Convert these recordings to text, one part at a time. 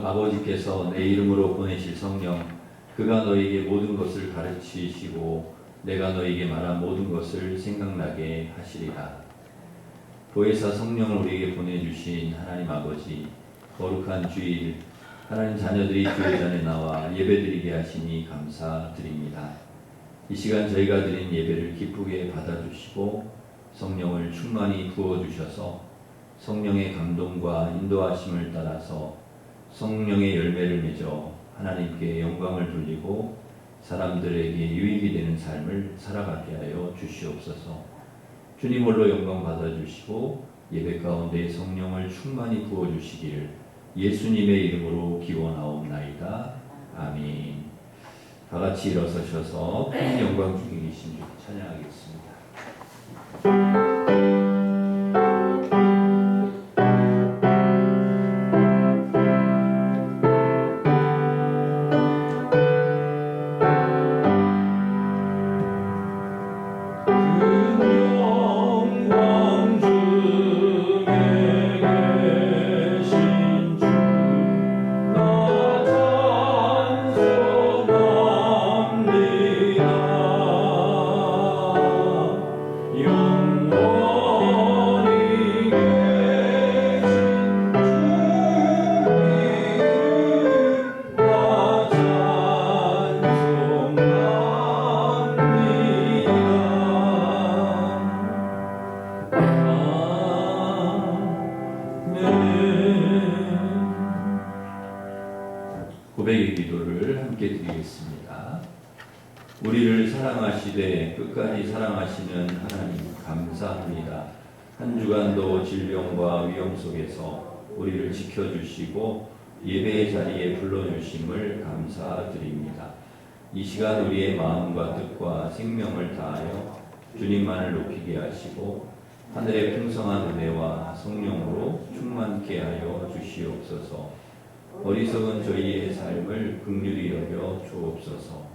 아버지께서 내 이름으로 보내실 성령, 그가 너에게 모든 것을 가르치시고 내가 너에게 말한 모든 것을 생각나게 하시리라. 보혜사 성령을 우리에게 보내주신 하나님 아버지, 거룩한 주일, 하나님 자녀들이 교회 전에 나와 예배드리게 하시니 감사드립니다. 이 시간 저희가 드린 예배를 기쁘게 받아주시고 성령을 충만히 부어주셔서 성령의 감동과 인도하심을 따라서 성령의 열매를 맺어 하나님께 영광을 돌리고 사람들에게 유익이 되는 삶을 살아가게 하여 주시옵소서. 주님 홀로 영광 받아주시고 예배 가운데 성령을 충만히 부어주시기를 예수님의 이름으로 기원하옵나이다. 아멘. 다 같이 일어서셔서 큰 영광 중에 계신 주 찬양하겠습니다. 고백의 기도를 함께 드리겠습니다. 우리를 사랑하시되 끝까지 사랑하시는 하나님 감사합니다. 한 주간도 질병과 위험 속에서 우리를 지켜주시고 예배의 자리에 불러주심을 감사드립니다. 이 시간 우리의 마음과 뜻과 생명을 다하여 주님만을 높이게 하시고 하늘의 풍성한 은혜와 성령으로 충만케 하여 주시옵소서. 어리석은 저희의 삶을 긍휼히 여겨 주옵소서.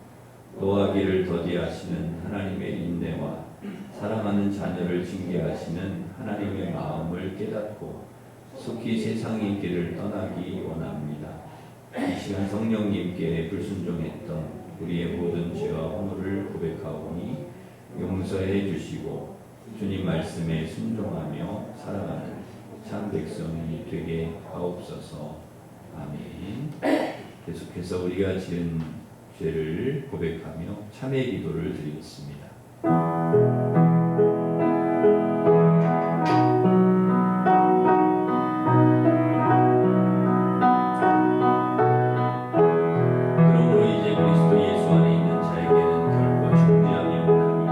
노하기를 더디하시는 하나님의 인내와 사랑하는 자녀를 징계하시는 하나님의 마음을 깨닫고 속히 세상의 길을 떠나기 원합니다. 이 시간 성령님께 불순종했던 우리의 모든 죄와 허물을 고백하오니 용서해 주시고 주님 말씀에 순종하며 살아가는 참 백성이 되게 하옵소서. 아멘. 계속해서 우리가 지은 죄를 고백하며 참회 기도를 드리겠습니다. 그러므로 이제 그리스도 예수 안에 있는 자에게는 결코 정죄함이 없나니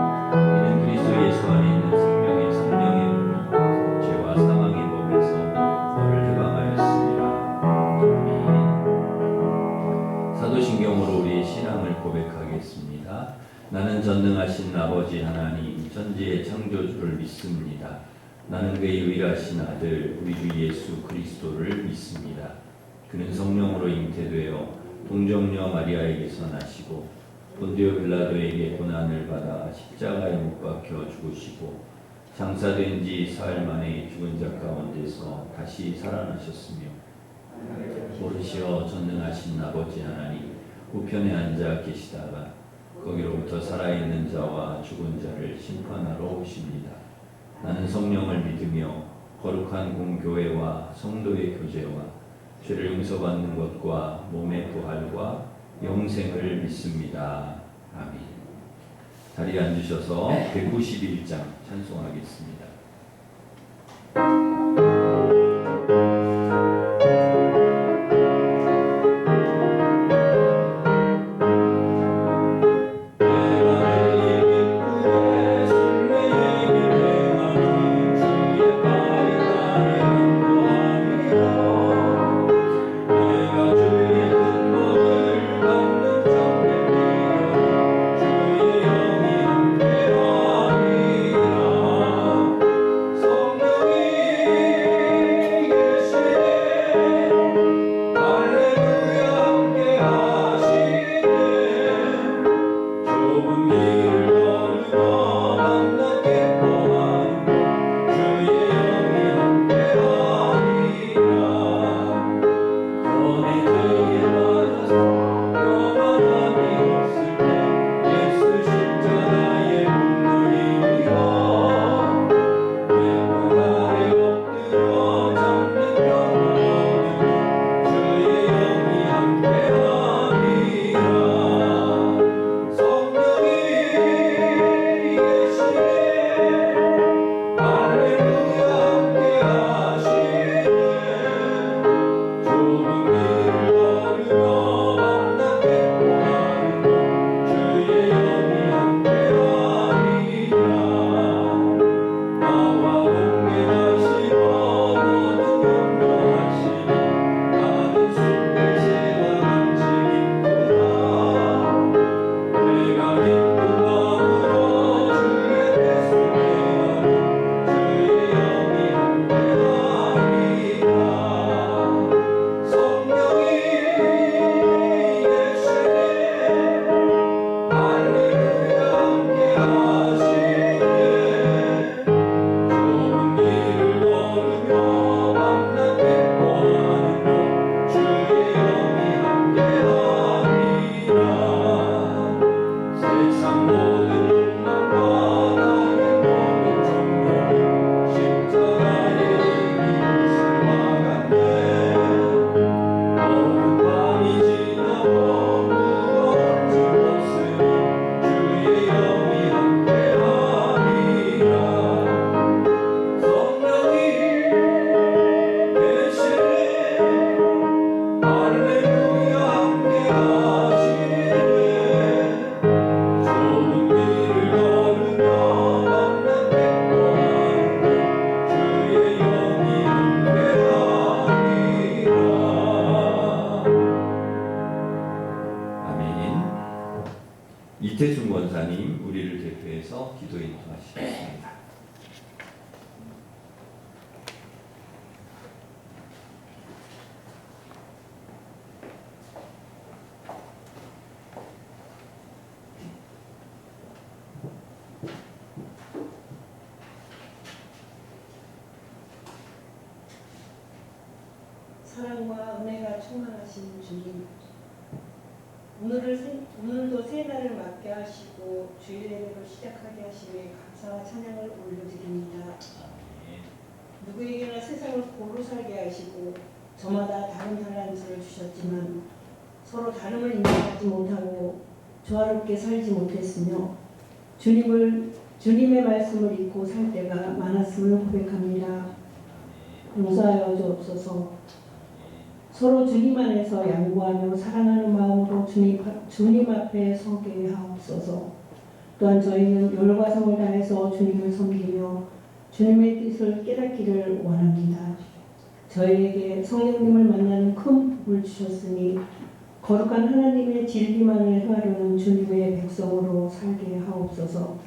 이는 그리스도 예수 안에 있는 생명의 성령의 분은 죄와 사망의 법에서 너를 해방하였습니다. 사도신경으로 우리의 신앙을 고백하겠습니다. 나는 전능하신 아버지 하나님 천지의 창조주를 믿습니다. 나는 그의 유일하신 아들 우리 주 예수 그리스도를 믿습니다. 그는 성령으로 잉태되어 동정녀 마리아에게서 나시고 본디오 빌라도에게 고난을 받아 십자가에 못 박혀 죽으시고 장사된 지 사흘 만에 죽은 자 가운데서 다시 살아나셨으며 오르시어 전능하신 아버지 하나님 우편에 앉아 계시다가 거기로부터 살아있는 자와 죽은 자를 심판하러 오십니다. 나는 성령을 믿으며 거룩한 공교회와 성도의 교제와 죄를 용서받는 것과 몸의 부활과 영생을 믿습니다. 아멘. 자리에 앉으셔서 191장 찬송하겠습니다. 이태순 권사님 우리를 대표해서 기도 인도하시겠습니다. 사랑과 은혜가 충만하신 주님, 오늘도 새 날을 맞게 하시고 주일 예배를 시작하게 하심에 감사와 찬양을 올려드립니다. 누구에게나 세상을 고루 살게 하시고 저마다 다른 달란트를 주셨지만 서로 다름을 인정하지 못하고 조화롭게 살지 못했으며 주님의 말씀을 잊고 살 때가 많았음을 고백합니다. 용서하여 주옵소서. 서로 주님 안에서 양보하며 사랑하는 마음으로 주님 앞에 서게 하옵소서. 또한 저희는 열과 성을 다해서 주님을 섬기며 주님의 뜻을 깨닫기를 원합니다. 저희에게 성령님을 만나는 큰 복을 주셨으니 거룩한 하나님의 진리만을 행하려는 주님의 백성으로 살게 하옵소서.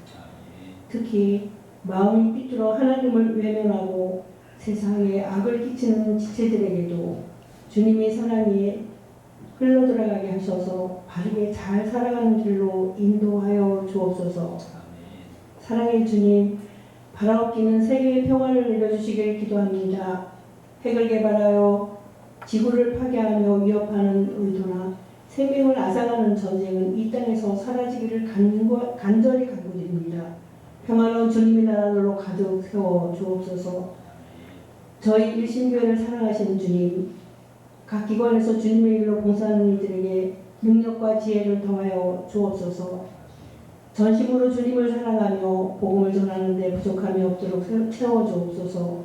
특히 마음이 삐뚤어 하나님을 외면하고 세상에 악을 끼치는 지체들에게도 주님의 사랑이 흘러들어가게 하셔서 바르게 잘 살아가는 길로 인도하여 주옵소서. 사랑의 주님, 바라옵기는 세계의 평화를 내려주시길 기도합니다. 핵을 개발하여 지구를 파괴하며 위협하는 의도나 생명을 앗아가는 전쟁은 이 땅에서 사라지기를 간절히 간구드립니다. 평화로운 주님의 나라로 가득 세워 주옵소서. 저희 일신교회를 사랑하시는 주님, 각 기관에서 주님의 일로 봉사하는 이들에게 능력과 지혜를 더하여 주옵소서. 전심으로 주님을 사랑하며 복음을 전하는 데 부족함이 없도록 채워주옵소서.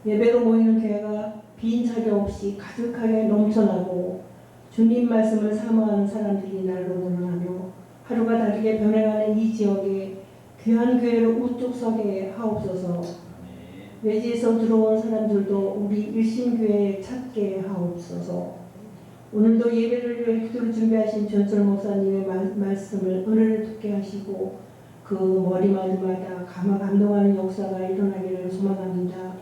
예배로 모이는 교회가 빈 자리 없이 가득하게 넘쳐나고 주님 말씀을 사모하는 사람들이 날로 늘어나며 하루가 다르게 변해가는 이 지역에 귀한 교회로 우뚝 서게 하옵소서. 외지에서 들어온 사람들도 우리 일심교회에 찾게 하옵소서. 오늘도 예배를 위해 기도를 준비하신 전설 목사님의 말씀을 은혜를 듣게 하시고 그 머리마디마다 감동하는 역사가 일어나기를 소망합니다.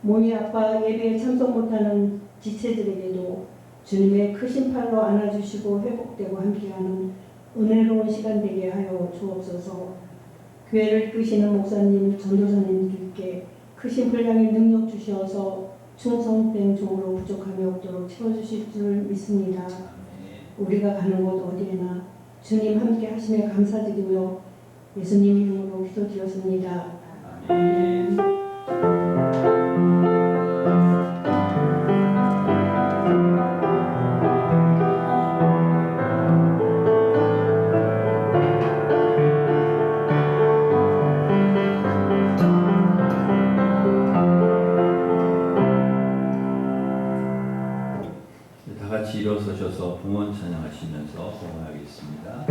몸이 아파 예배에 참석 못하는 지체들에게도 주님의 크신 팔로 안아주시고 회복되고 함께하는 은혜로운 시간 되게 하여 주옵소서. 교회를 이끄시는 목사님, 전도사님들께 크신 분량의 능력 주시어서 충성된 종으로 부족함이 없도록 채워주실 줄 믿습니다. 우리가 가는 곳 어디에나 주님 함께 하심에 감사드리며 예수님 이름으로 기도드렸습니다. 아멘. 같이 일어서셔서 봉헌 찬양하시면서 봉헌하겠습니다.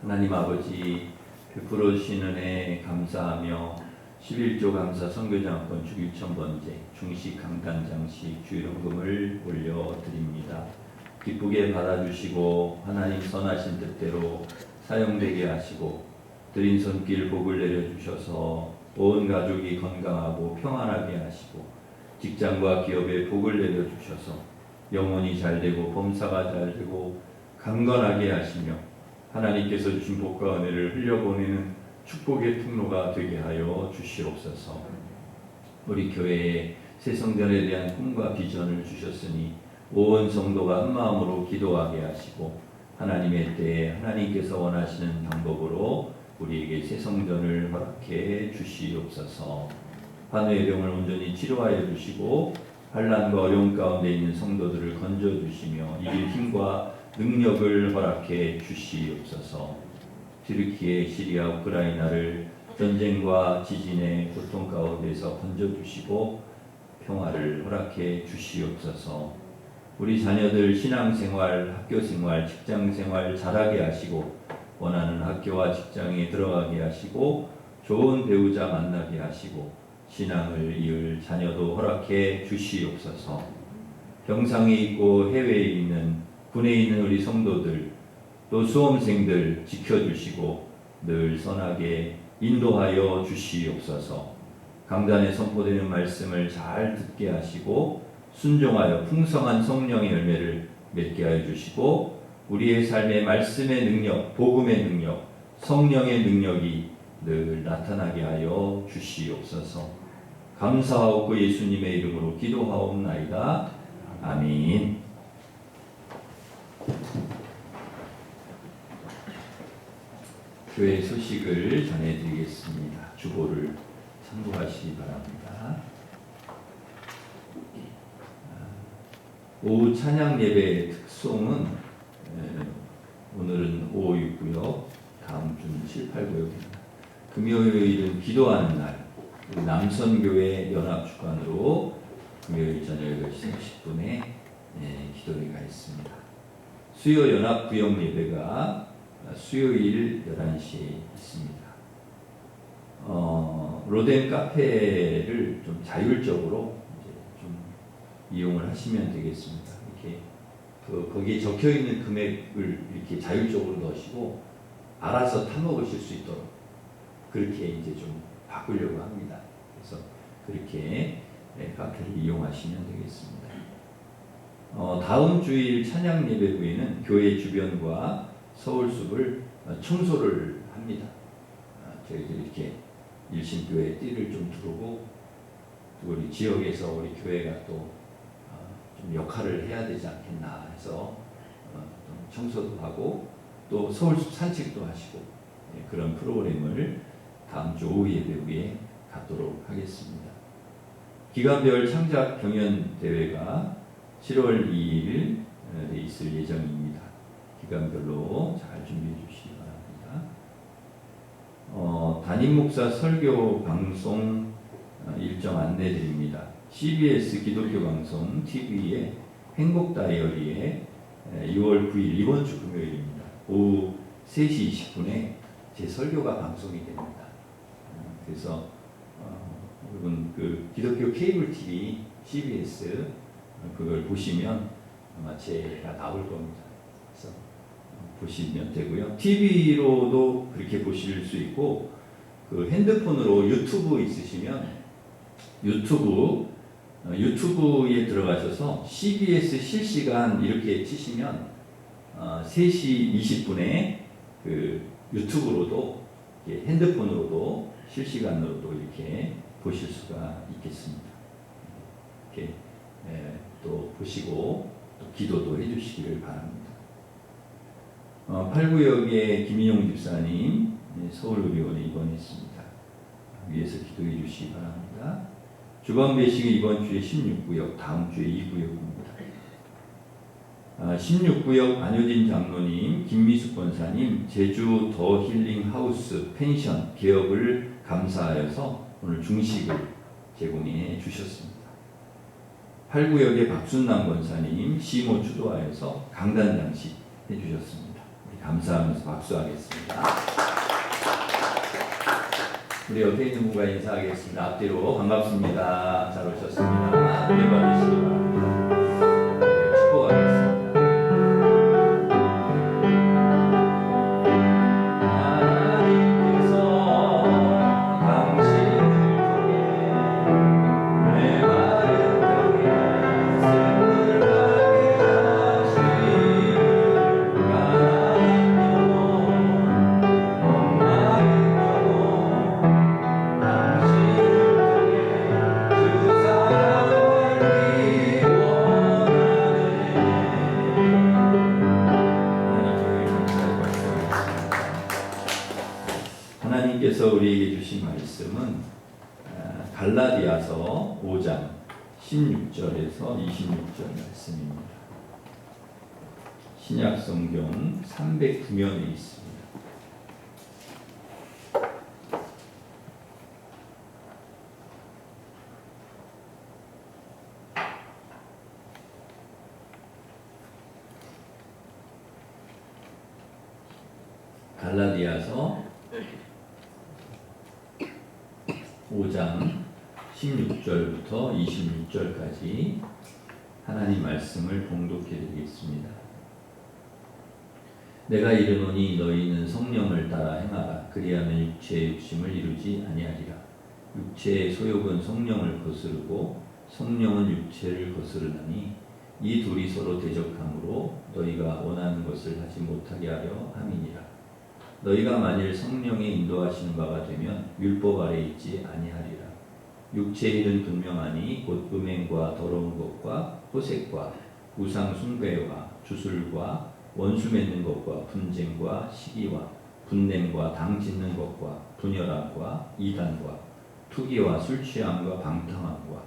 하나님 아버지, 베풀어 주시는 은혜 감사하며 11조 감사 선교장학권 주기천번제 중식 강단장식 주일헌금을 올려드립니다. 기쁘게 받아주시고 하나님 선하신 뜻대로 사용되게 하시고 드린 손길 복을 내려주셔서 온 가족이 건강하고 평안하게 하시고 직장과 기업에 복을 내려주셔서 영혼이 잘되고 범사가 잘되고 강건하게 하시며 하나님께서 주신 복과 은혜를 흘려보내는 축복의 통로가 되게 하여 주시옵소서. 우리 교회에 새 성전에 대한 꿈과 비전을 주셨으니 온 성도가 한 마음으로 기도하게 하시고 하나님의 때에 하나님께서 원하시는 방법으로 우리에게 새 성전을 허락해 주시옵소서. 환우의 병을 온전히 치료하여 주시고 환난과 어려움 가운데 있는 성도들을 건져 주시며 이길 힘과 능력을 허락해 주시옵소서. 튀르키예, 시리아, 우크라이나를 전쟁과 지진의 고통 가운데서 건져 주시고 평화를 허락해 주시옵소서. 우리 자녀들 신앙생활, 학교생활, 직장생활 잘하게 하시고 원하는 학교와 직장에 들어가게 하시고 좋은 배우자 만나게 하시고 신앙을 이을 자녀도 허락해 주시옵소서. 병상에 있고 해외에 있는 군에 있는 우리 성도들 또 수험생들 지켜주시고 늘 선하게 인도하여 주시옵소서. 강단에 선포되는 말씀을 잘 듣게 하시고 순종하여 풍성한 성령의 열매를 맺게 하여 주시고 우리의 삶에 말씀의 능력, 복음의 능력, 성령의 능력이 늘 나타나게 하여 주시옵소서. 감사하고 예수님의 이름으로 기도하옵나이다. 아멘. 교회 소식을 전해드리겠습니다. 주보를 참고하시기 바랍니다. 오후 찬양 예배 특송은 오늘은 5, 6구역, 다음 주는 7, 8구역입니다. 금요일은 기도하는 날, 우리 남선교회 연합주관으로 금요일 저녁 8시 30분에 기도회가 있습니다. 수요 연합구역 예배가 수요일 11시에 있습니다. 로덴 카페를 좀 자율적으로 이제 좀 이용을 하시면 되겠습니다. 이렇게 거기에 적혀 있는 금액을 이렇게 자율적으로 넣으시고 알아서 타먹으실 수 있도록 그렇게 이제 좀 바꾸려고 합니다. 그래서 그렇게 카페를 이용하시면 되겠습니다. 다음 주일 찬양 예배 후에는 교회 주변과 서울숲을 청소를 합니다. 저희들이 이렇게 일신교회 띠를 좀 두르고 우리 지역에서 우리 교회가 또 좀 역할을 해야 되지 않겠나 해서 좀 청소도 하고 또 서울숲 산책도 하시고 그런 프로그램을 다음 주 오후 예배 후에 갖도록 하겠습니다. 기간별 창작 경연 대회가 7월 2일에 있을 예정입니다. 기간별로 잘 준비해 주시기 바랍니다. 담임 목사 설교 방송 일정 안내 드립니다. CBS 기독교 방송 TV의 행복 다이어리에 6월 9일 이번 주 금요일입니다. 오후 3시 20분에 제 설교가 방송이 됩니다. 그래서 여러분 그 기독교 케이블 TV CBS 그걸 보시면 아마 제가 나올 겁니다. 그래서 보시면 되고요. TV로도 그렇게 보실 수 있고 그 핸드폰으로 유튜브 있으시면 유튜브에 들어가셔서 CBS 실시간 이렇게 치시면 3시 20분에 그 유튜브로도 핸드폰으로도 실시간으로도 이렇게 보실 수가 있겠습니다. 이렇게 또 보시고 또 기도도 해주시기를 바랍니다. 8구역의 김인용 집사님 서울의료원에 입원했습니다. 위에서 기도해 주시기 바랍니다. 주간 배식은 이번 주에 16구역, 다음 주에 2구역입니다. 16구역 안효진 장로님, 김미숙 권사님, 제주 더 힐링 하우스 펜션 개업을 감사하여서 오늘 중식을 제공해 주셨습니다. 8구역의 박순남 권사님, 시모 주도하여서 강단 장식 해주셨습니다. 감사하면서 박수하겠습니다. 우리 옆에 있는 분과 인사하겠습니다. 앞뒤로 반갑습니다. 잘 오셨습니다. 은혜 받으시기 바랍니다. 축복하겠습니다. 하나님께서 우리에게 주신 말씀은 갈라디아서 5장 16절에서 26절 말씀입니다. 신약 성경 309면에 있습니다. 갈라디아서 5장 16절부터 26절까지 하나님 말씀을 봉독해 드리겠습니다. 내가 이르노니 너희는 성령을 따라 행하라. 그리하면 육체의 욕심을 이루지 아니하리라. 육체의 소욕은 성령을 거스르고 성령은 육체를 거스르나니 이 둘이 서로 대적함으로 너희가 원하는 것을 하지 못하게 하려 함이니라. 너희가 만일 성령의 인도하시는 바가 되면 율법 아래 있지 아니하리라. 육체의 일은 분명하니 곧 음행과 더러운 것과 호색과 우상 숭배와 주술과 원수 맺는 것과 분쟁과 시기와 분냄과 당 짓는 것과 분열함과 이단과 투기와 술 취함과 방탕함과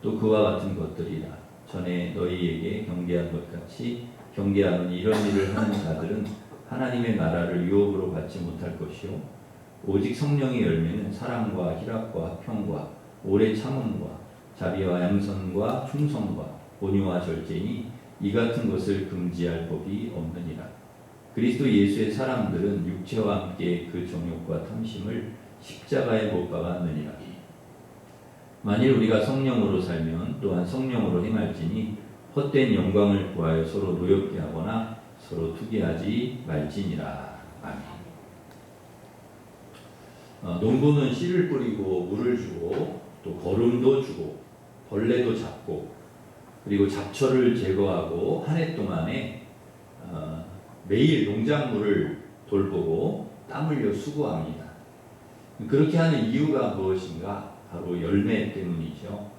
또 그와 같은 것들이라. 전에 너희에게 경계한 것 같이 경계하노니 이런 일을 하는 자들은 하나님의 나라를 유업으로 받지 못할 것이요 오직 성령의 열매는 사랑과 희락과 평과 오래 참음과 자비와 양선과 충성과 온유와 절제니 이 같은 것을 금지할 법이 없느니라. 그리스도 예수의 사람들은 육체와 함께 그 정욕과 탐심을 십자가에 못 박았느니라. 만일 우리가 성령으로 살면 또한 성령으로 행할지니 헛된 영광을 구하여 서로 노엽게 하거나 서로 투기하지 말지니라. 아멘. 농부는 씨를 뿌리고 물을 주고 또 거름도 주고 벌레도 잡고 그리고 잡초를 제거하고 한 해 동안에 매일 농작물을 돌보고 땀 흘려 수고합니다. 그렇게 하는 이유가 무엇인가? 바로 열매 때문이죠.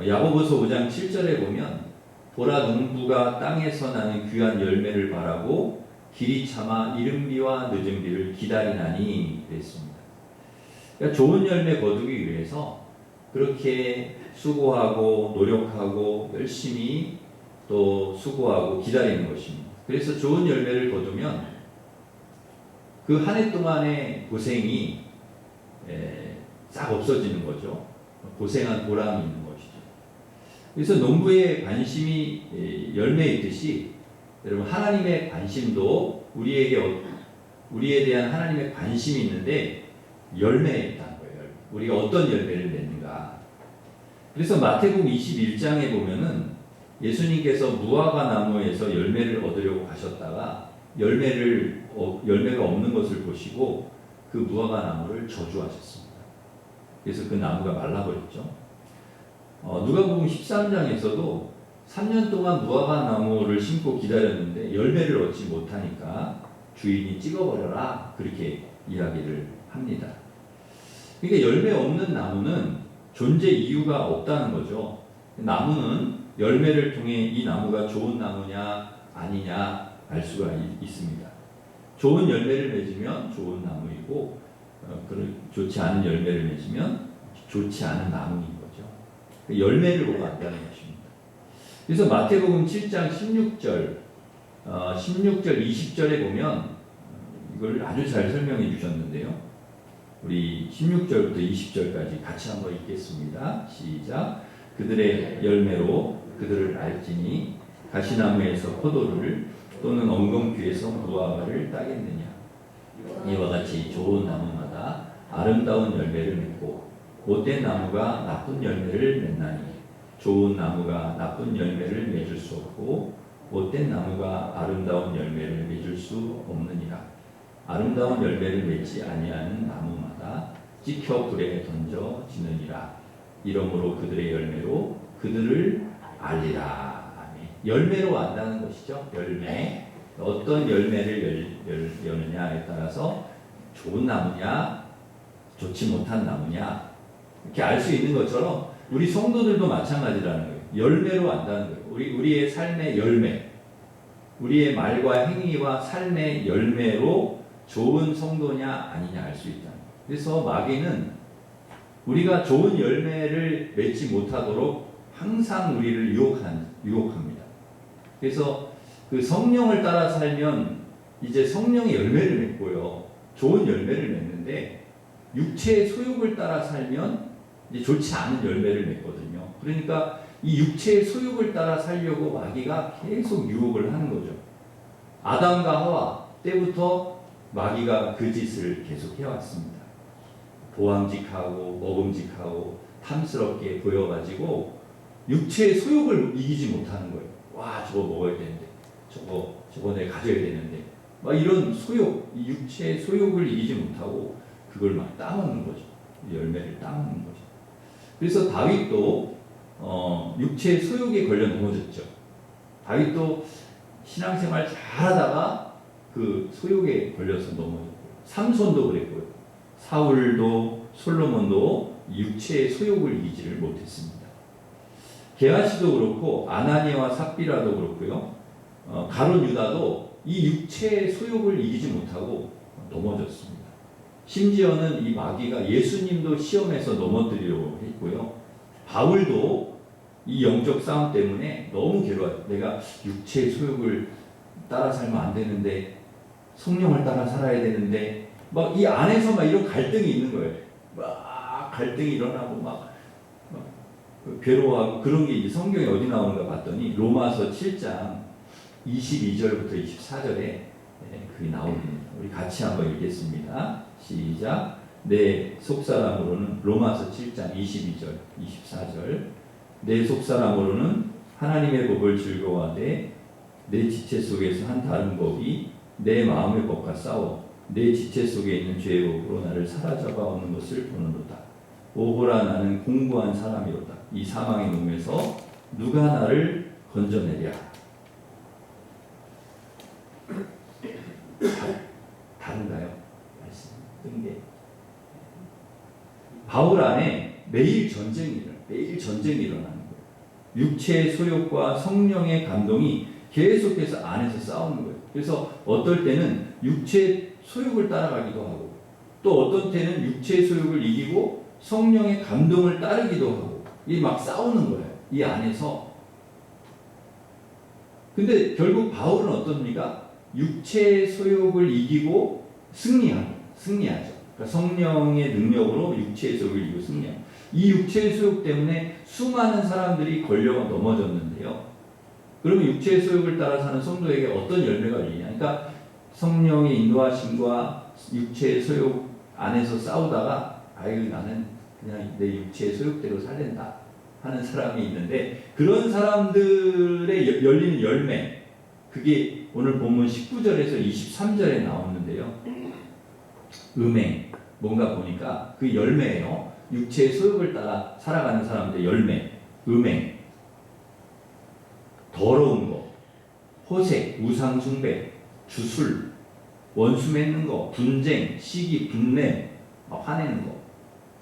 야고보서 5장 7절에 보면 보라 농부가 땅에서 나는 귀한 열매를 바라고 길이 참아 이른 비와 늦은 비를 기다리나니 그랬습니다. 그러니까 좋은 열매 거두기 위해서 그렇게 수고하고 노력하고 열심히 또 수고하고 기다리는 것입니다. 그래서 좋은 열매를 거두면 그 한 해 동안의 고생이 싹 없어지는 거죠. 고생한 보람이 있는 것이죠. 그래서 농부의 관심이 열매에 있듯이 여러분 하나님의 관심도 우리에 대한 하나님의 관심이 있는데 열매에 있다는 거예요. 우리가 어떤 열매를 맺는가. 그래서 마태복음 21장에 보면은 예수님께서 무화과 나무에서 열매를 얻으려고 가셨다가 열매가 없는 것을 보시고 그 무화과 나무를 저주하셨습니다. 그래서 그 나무가 말라버렸죠. 누가복음 13장에서도 3년 동안 무화과 나무를 심고 기다렸는데 열매를 얻지 못하니까 주인이 찍어버려라 그렇게 이야기를 합니다. 그러니까 열매 없는 나무는 존재 이유가 없다는 거죠. 나무는 열매를 통해 이 나무가 좋은 나무냐 아니냐 알 수가 있습니다. 좋은 열매를 맺으면 좋은 나무이고 좋지 않은 열매를 맺으면 좋지 않은 나무인 거죠. 열매를 보고 안다는 것입니다. 그래서 마태복음 7장 16절 20절에 보면 이걸 아주 잘 설명해 주셨는데요. 우리 16절부터 20절까지 같이 한번 읽겠습니다. 시작. 그들의 열매로 그들을 알지니 가시나무에서 포도를 또는 엉겅퀴에서 무화과를 따겠느냐. 이와 같이 좋은 나무마다 아름다운 열매를 맺고 못된 나무가 나쁜 열매를 맺나니 좋은 나무가 나쁜 열매를 맺을 수 없고 못된 나무가 아름다운 열매를 맺을 수 없느니라. 아름다운 열매를 맺지 아니하는 나무마다 찍혀 불에 던져지느니라. 이러므로 그들의 열매로 그들을 알리라. 아멘. 열매로 안다는 것이죠. 열매. 어떤 열매를 여느냐에 따라서 좋은 나무냐 좋지 못한 나무냐 이렇게 알 수 있는 것처럼 우리 성도들도 마찬가지라는 거예요. 열매로 안다는 거예요. 우리의 삶의 열매, 우리의 말과 행위와 삶의 열매로 좋은 성도냐 아니냐 알 수 있다는 거예요. 그래서 마귀는 우리가 좋은 열매를 맺지 못하도록 항상 우리를 유혹합니다. 그래서 그 성령을 따라 살면 이제 성령의 열매를 맺고요. 좋은 열매를 맺는데 육체의 소욕을 따라 살면 이제 좋지 않은 열매를 맺거든요. 그러니까 이 육체의 소욕을 따라 살려고 마귀가 계속 유혹을 하는 거죠. 아담과 하와 때부터 마귀가 그 짓을 계속 해왔습니다. 보암직하고 먹음직하고 탐스럽게 보여가지고 육체의 소욕을 이기지 못하는 거예요. 와, 저거 먹어야 되는데, 저거 내가 가져야 되는데, 막 이런 소욕, 이 육체의 소욕을 이기지 못하고 그걸 막 따먹는 거죠. 열매를 따먹는 거죠. 그래서 다윗도 육체의 소욕에 걸려 넘어졌죠. 다윗도 신앙생활 잘하다가 그 소욕에 걸려서 넘어졌고, 삼손도 그랬고요. 사울도 솔로몬도 육체의 소욕을 이기지를 못했습니다. 게하시도 그렇고 아나니아와 삽비라도 그렇고요. 가룟 유다도 이 육체의 소욕을 이기지 못하고 넘어졌습니다. 심지어는 이 마귀가 예수님도 시험에서 넘어뜨리려고 했고요. 바울도 이 영적 싸움 때문에 너무 괴로워요. 내가 육체의 소욕을 따라 살면 안 되는데, 성령을 따라 살아야 되는데, 막 이 안에서 막 이런 갈등이 있는 거예요. 막 갈등이 일어나고 막 괴로워하고 그런 게 이제 성경에 어디 나오는가 봤더니 로마서 7장 22절부터 24절에 그게 나옵니다. 우리 같이 한번 읽겠습니다. 시작. 내 속사람으로는 로마서 7장 22절, 24절. 내 속사람으로는 하나님의 법을 즐거워하되 내 지체 속에서 한 다른 법이 내 마음의 법과 싸워 내 지체 속에 있는 죄의 법으로 나를 사로잡아 오는 것을 보는도다. 오호라, 나는 공고한 사람이로다. 이 사망의 몸에서 누가 나를 건져내랴. 다른가요? 말씀 뜬 게. 바울 안에 매일 전쟁이 일어나는 거예요. 육체의 소욕과 성령의 감동이 계속해서 안에서 싸우는 거예요. 그래서 어떨 때는 육체의 소욕을 따라가기도 하고, 또 어떤 때는 육체의 소욕을 이기고 성령의 감동을 따르기도 하고, 이게 막 싸우는 거예요. 이 안에서. 근데 결국 바울은 어떻습니까? 육체의 소욕을 이기고 승리하죠. 그러니까 성령의 능력으로 육체의 소욕을 이기고 승리하죠. 이 육체의 소욕 때문에 수많은 사람들이 걸려가 넘어졌는데요. 그러면 육체의 소욕을 따라 사는 성도에게 어떤 열매가 열리냐? 그러니까 성령의 인도하심과 육체의 소욕 안에서 싸우다가 아유, 나는 그냥 내 육체의 소욕대로 살랜다 하는 사람이 있는데, 그런 사람들의 열리는 열매, 그게 오늘 본문 19절에서 23절에 나오는데요. 음행, 뭔가 보니까 그 열매예요. 육체의 소욕을 따라 살아가는 사람들의 열매, 음행, 더러운 거, 호색, 우상 숭배, 주술, 원수 맺는 거, 분쟁, 시기, 분냄, 화내는 거,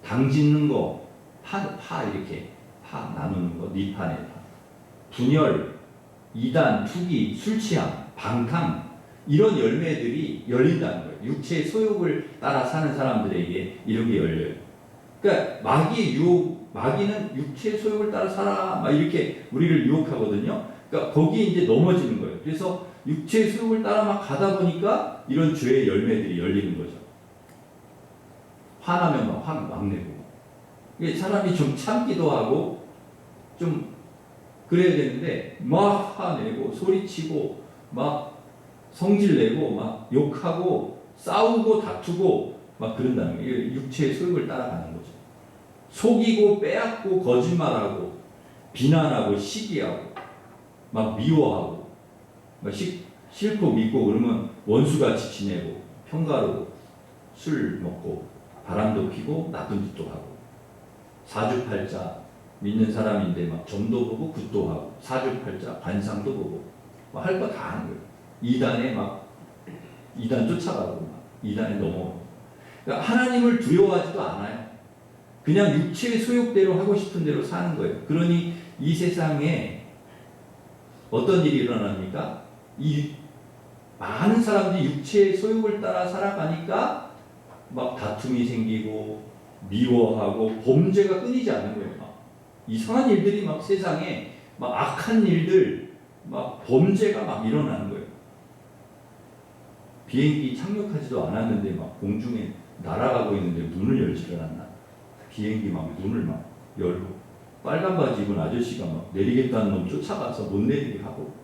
당짓는 거, 파 이렇게 파 나누는 거, 니파네 파, 분열, 이단, 투기, 술 취함, 방탕, 이런 열매들이 열린다는 거예요. 육체의 소욕을 따라 사는 사람들에게 이런 게 열려요. 그러니까 마귀는 육체의 소욕을 따라 살아 막 이렇게 우리를 유혹하거든요. 그러니까 거기에 이제 넘어지는 거예요. 그래서 육체의 소욕을 따라 막 가다 보니까 이런 죄의 열매들이 열리는 거죠. 화나면 막 내고. 이게 사람이 좀 참기도 하고 좀 그래야 되는데 막 화내고 소리치고 막 성질내고 막 욕하고 싸우고 다투고 막 그런다는 거예요. 이게 육체의 소욕을 따라가는 거죠. 속이고 빼앗고 거짓말하고 비난하고 시기하고 막 미워하고 막 싫고 믿고 그러면 원수같이 지내고 평가르고 술 먹고 바람도 피고 나쁜 짓도 하고 사주팔자 믿는 사람인데 막 점도 보고 굿도 하고 사주팔자 관상도 보고 막 할 거 다 하는 거예요. 이단에 막 이단 쫓아가고 막 이단에 넘어가고. 그러니까 하나님을 두려워하지도 않아요. 그냥 육체의 소욕대로 하고 싶은 대로 사는 거예요. 그러니 이 세상에 어떤 일이 일어납니까? 이 많은 사람들이 육체의 소욕을 따라 살아가니까 막 다툼이 생기고 미워하고 범죄가 끊이지 않는 거예요. 막 이상한 일들이 막 세상에 막 악한 일들 막 범죄가 막 일어나는 거예요. 비행기 착륙하지도 않았는데 막 공중에 날아가고 있는데 문을 열지를 않나. 비행기 막 문을 막 열고 빨간 바지 입은 아저씨가 막 내리겠다는 놈 쫓아가서 못 내리게 하고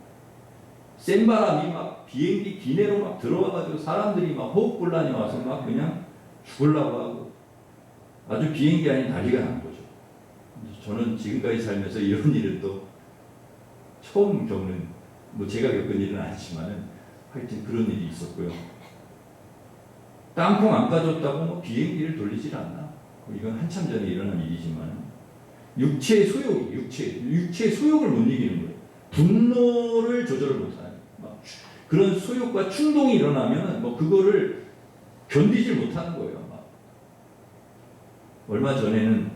센 바람이 막 비행기 기내로 막 들어와가지고 사람들이 막 호흡곤란이 와서 막 그냥 죽으려고 하고 아주 비행기 아닌 난리가 난 거죠. 저는 지금까지 살면서 이런 일은 또 처음 겪는, 뭐 제가 겪은 일은 아니지만은 하여튼 그런 일이 있었고요. 땅콩 안 까졌다고 뭐 비행기를 돌리질 않나. 이건 한참 전에 일어난 일이지만 육체의 소욕이 육체의 소욕을 못 이기는 거예요. 분노를 조절을 못하는 막 그런 소욕과 충동이 일어나면 뭐 그거를 견디질 못하는 거예요. 막. 얼마 전에는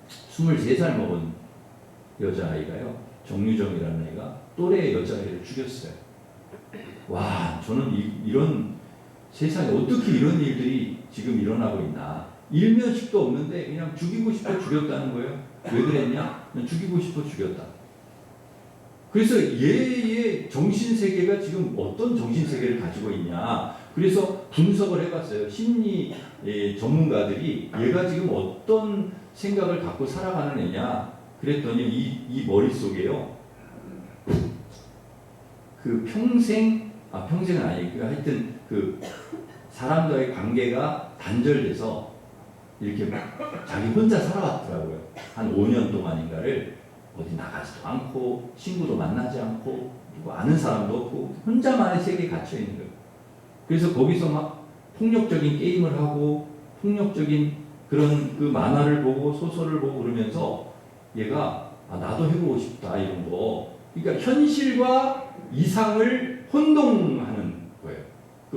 23살 먹은 여자아이가요, 정유정이라는 애가 또래 여자아이를 죽였어요. 와, 저는 이런 세상에 어떻게 이런 일들이 지금 일어나고 있나. 일면식도 없는데 그냥 죽이고 싶어 죽였다는 거예요. 왜 그랬냐? 그냥 죽이고 싶어 죽였다. 그래서 얘의 정신세계가 지금 어떤 정신세계를 가지고 있냐. 그래서 분석을 해봤어요. 심리 전문가들이 얘가 지금 어떤 생각을 갖고 살아가는 애냐. 그랬더니 이 머릿속에요. 그 평생은 아니고 하여튼 그 사람과의 관계가 단절돼서 이렇게 자기 혼자 살아왔더라고요. 한 5년 동안인가를 어디 나가지도 않고 친구도 만나지 않고 누구 아는 사람도 없고 혼자만의 세계에 갇혀 있는 거예요. 그래서 거기서 막 폭력적인 게임을 하고 폭력적인 그런 그 만화를 보고 소설을 보고 그러면서 얘가 나도 해보고 싶다 이런 거. 그러니까 현실과 이상을 혼동하는 거예요.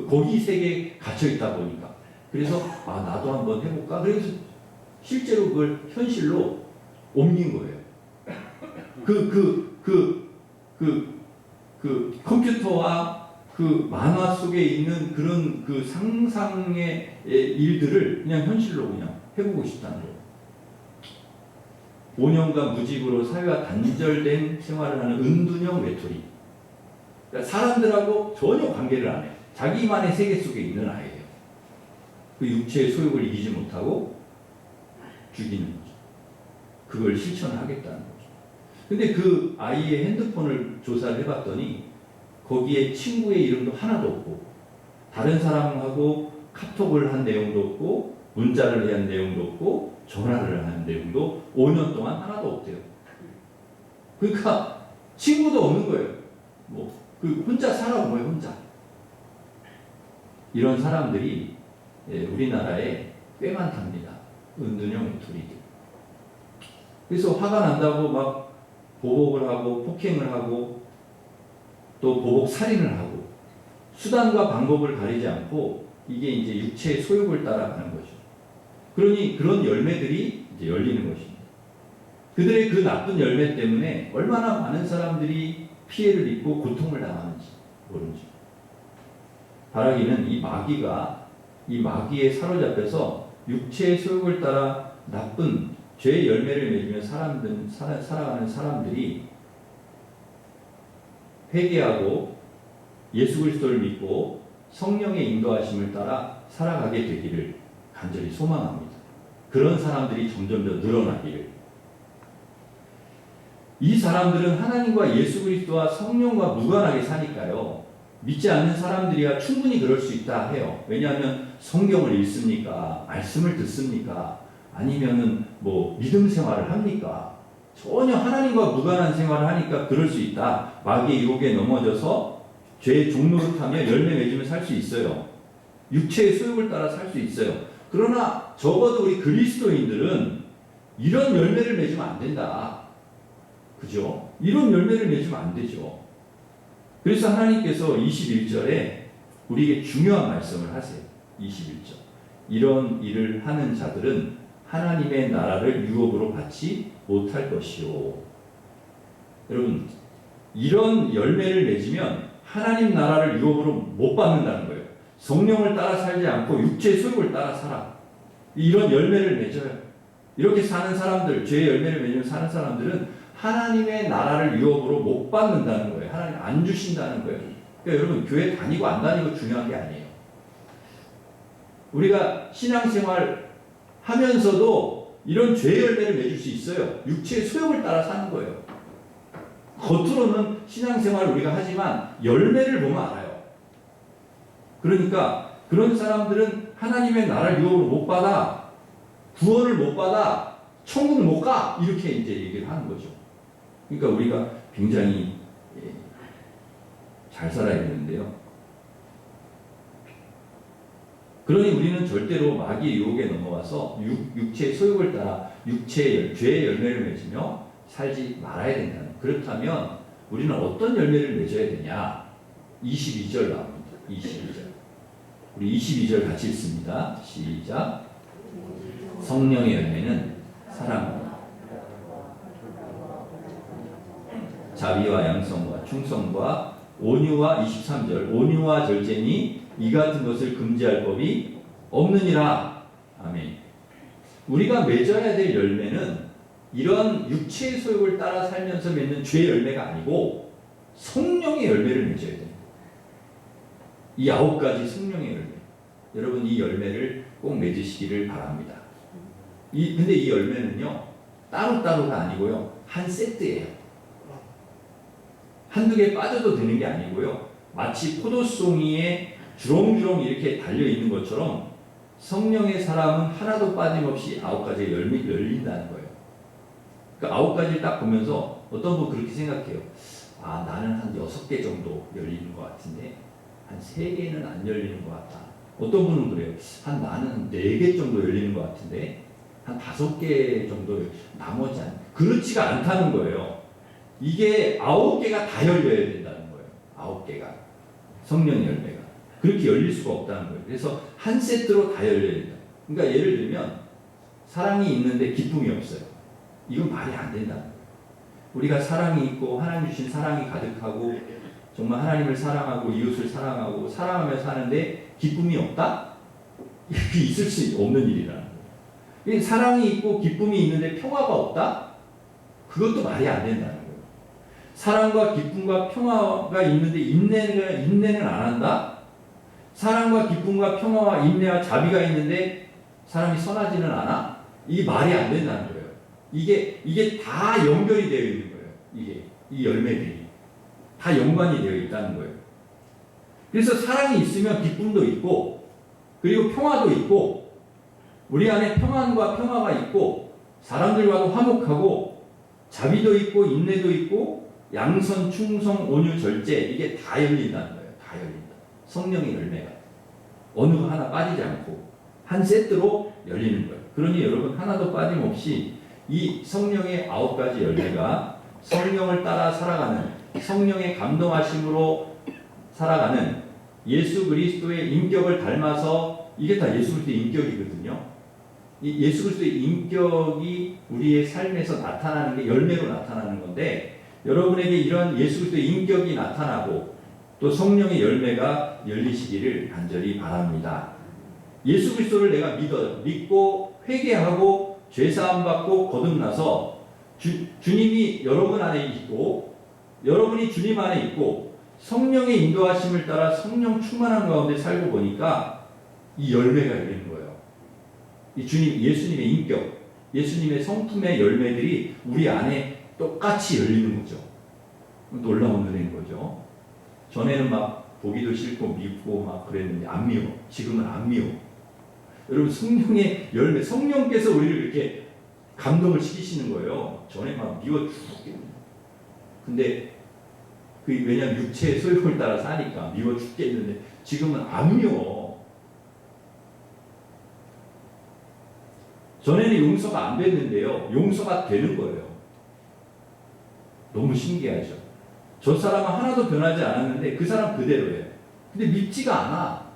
거기 세계에 갇혀 있다 보니까. 그래서 나도 한번 해볼까? 그래서 실제로 그걸 현실로 옮긴 거예요. 컴퓨터와 그 만화 속에 있는 그런 그 상상의 일들을 그냥 현실로 그냥 해보고 싶다는 거예요. 5년간 무직으로 사회와 단절된 생활을 하는 은둔형 외톨이. 그러니까 사람들하고 전혀 관계를 안 해요. 자기만의 세계 속에 있는 아이예요. 그 육체의 소욕을 이기지 못하고 죽이는 거죠. 그걸 실천하겠다는 거죠. 근데 그 아이의 핸드폰을 조사를 해봤더니 거기에 친구의 이름도 하나도 없고 다른 사람하고 카톡을 한 내용도 없고 문자를 한 내용도 없고 전화를 한 내용도 5년 동안 하나도 없대요. 그러니까 친구도 없는 거예요. 그 혼자 살아온 거예요, 혼자. 이런 사람들이 우리나라에 꽤 많답니다. 은둔형 외톨이들. 그래서 화가 난다고 막 보복을 하고 폭행을 하고 또 보복 살인을 하고 수단과 방법을 가리지 않고 이게 이제 육체의 소욕을 따라가는 거죠. 그러니 그런 열매들이 이제 열리는 것입니다. 그들의 그 나쁜 열매 때문에 얼마나 많은 사람들이 피해를 입고 고통을 당하는지 모르죠. 바라기는 이 마귀에 사로잡혀서 육체의 소욕을 따라 나쁜 죄의 열매를 맺으며 살아가는 사람들이 회개하고 예수 그리스도를 믿고 성령의 인도하심을 따라 살아가게 되기를 간절히 소망합니다. 그런 사람들이 점점 더 늘어나기를. 이 사람들은 하나님과 예수 그리스도와 성령과 무관하게 사니까요. 믿지 않는 사람들이야 충분히 그럴 수 있다 해요. 왜냐하면 성경을 읽습니까? 말씀을 듣습니까? 아니면은 믿음 생활을 합니까? 전혀 하나님과 무관한 생활을 하니까 그럴 수 있다. 마귀의 유혹에 넘어져서 죄의 종노릇하며 열매 맺으며 살 수 있어요. 육체의 소욕을 따라 살 수 있어요. 그러나 적어도 우리 그리스도인들은 이런 열매를 맺으면 안 된다. 그죠? 이런 열매를 맺으면 안 되죠. 그래서 하나님께서 21절에 우리에게 중요한 말씀을 하세요. 21절. 이런 일을 하는 자들은 하나님의 나라를 유업으로 받지 못할 것이요. 여러분, 이런 열매를 맺으면 하나님 나라를 유업으로 못 받는다는 거예요. 성령을 따라 살지 않고 육체의 소욕을 따라 살아. 이런 열매를 맺어요. 이렇게 사는 사람들, 죄의 열매를 맺으며 사는 사람들은 하나님의 나라를 유업으로 못 받는다는 거예요. 하나님 안 주신다는 거예요. 그러니까 여러분 교회 다니고 안 다니고 중요한 게 아니에요. 우리가 신앙생활 하면서도 이런 죄의 열매를 맺을 수 있어요. 육체의 소욕을 따라 사는 거예요. 겉으로는 신앙생활을 우리가 하지만 열매를 보면 알아요. 그러니까 그런 사람들은 하나님의 나라를 유업으로 못 받아, 구원을 못 받아, 천국을 못 가, 이렇게 이제 얘기를 하는 거죠. 그러니까 우리가 굉장히 잘 살아야 되는데요. 그러니 우리는 절대로 마귀의 유혹에 넘어가서 육체의 소욕을 따라 죄의 열매를 맺으며 살지 말아야 된다는 거예요. 그렇다면 우리는 어떤 열매를 맺어야 되냐? 22절 나옵니다. 22절. 우리 22절 같이 읽습니다. 시작. 성령의 열매는 사랑, 자비와 양성과 충성과 온유와 23절 온유와 절제니 이 같은 것을 금지할 법이 없느니라. 아멘. 우리가 맺어야 될 열매는 이런 육체의 소욕을 따라 살면서 맺는 죄의 열매가 아니고 성령의 열매를 맺어야 돼요. 이 9가지 성령의 열매. 여러분 이 열매를 꼭 맺으시기를 바랍니다. 근데 이 열매는요 따로따로가 아니고요 한 세트예요. 한두 개 빠져도 되는 게 아니고요 마치 포도송이에 주렁주렁 이렇게 달려있는 것처럼 성령의 사람은 하나도 빠짐없이 9가지의 열매가 열린다는 거예요. 그 9가지를 딱 보면서 어떤 분 그렇게 생각해요. 아 나는 한 6개 정도 열리는 것 같은데 한 3개는 안 열리는 것 같다. 어떤 분은 그래요. 나는 4개 정도 열리는 것 같은데 한 5개 정도 나머지 그렇지가 않다는 거예요. 이게 9개가 다 열려야 된다는 거예요. 9개가 성령의 열매가 그렇게 열릴 수가 없다는 거예요. 그래서 한 세트로 다 열려야 된다. 그러니까 예를 들면 사랑이 있는데 기쁨이 없어요. 이건 말이 안 된다는 거예요. 우리가 사랑이 있고 하나님 주신 사랑이 가득하고 정말 하나님을 사랑하고 이웃을 사랑하고 사랑하며 사는데 기쁨이 없다? 이게 있을 수 없는 일이라는 거예요. 사랑이 있고 기쁨이 있는데 평화가 없다? 그것도 말이 안 된다는 거예요. 사랑과 기쁨과 평화가 있는데 인내는 안 한다? 사랑과 기쁨과 평화와 인내와 자비가 있는데 사람이 선하지는 않아? 이 말이 안 된다는 거예요. 이게 다 연결이 되어 있는 거예요. 이 열매들이 다 연관이 되어 있다는 거예요. 그래서 사랑이 있으면 기쁨도 있고 그리고 평화도 있고 우리 안에 평안과 평화가 있고 사람들과도 화목하고 자비도 있고 인내도 있고 양선, 충성, 온유, 절제 이게 다 열린다는 거예요. 다 열린다. 성령의 열매가 어느 하나 빠지지 않고 한 세트로 열리는 거예요. 그러니 여러분 하나도 빠짐없이 이 성령의 9가지 열매가 성령을 따라 살아가는 성령의 감동하심으로 살아가는 예수 그리스도의 인격을 닮아서 이게 다 예수 그리스도의 인격이거든요. 이 예수 그리스도의 인격이 우리의 삶에서 나타나는 게 열매로 나타나는 건데 여러분에게 이런 예수 그리스도의 인격이 나타나고 또 성령의 열매가 열리시기를 간절히 바랍니다. 예수 그리스도를 내가 믿고 회개하고 죄사함 받고 거듭나서 주님이 여러분 안에 있고 여러분이 주님 안에 있고 성령의 인도하심을 따라 성령 충만한 가운데 살고 보니까 이 열매가 열리는 거예요. 이 예수님의 인격, 예수님의 성품의 열매들이 우리 안에 똑같이 열리는 거죠. 놀라운 은혜인 거죠. 전에는 막 보기도 싫고 밉고 막 그랬는데 안 미워. 지금은 안 미워. 여러분 성령의 열매, 성령께서 우리를 이렇게 감동을 시키시는 거예요. 전에 막 미워 죽겠네. 근데 왜냐면 육체의 소욕을 따라 사니까 미워 죽겠는데 지금은 안 미워. 전에는 용서가 안 됐는데요. 용서가 되는 거예요. 너무 신기하죠. 저 사람은 하나도 변하지 않았는데 그 사람 그대로예요. 근데 밉지가 않아.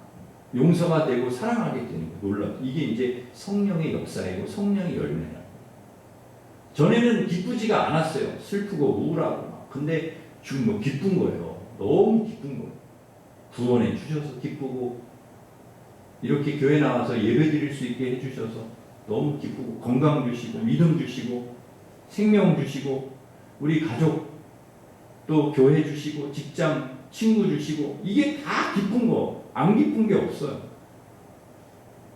용서가 되고 사랑하게 되는 거예요. 놀라. 이게 이제 성령의 역사이고 성령의 열매라. 전에는 기쁘지가 않았어요. 슬프고 우울하고. 근데 지금 기쁜 거예요. 너무 기쁜 거예요. 구원해 주셔서 기쁘고 이렇게 교회 나와서 예배 드릴 수 있게 해주셔서 너무 기쁘고 건강 주시고 믿음 주시고 생명 주시고 우리 가족 또 교회 주시고 직장 친구 주시고 이게 다 기쁜 거, 안 기쁜 게 없어요.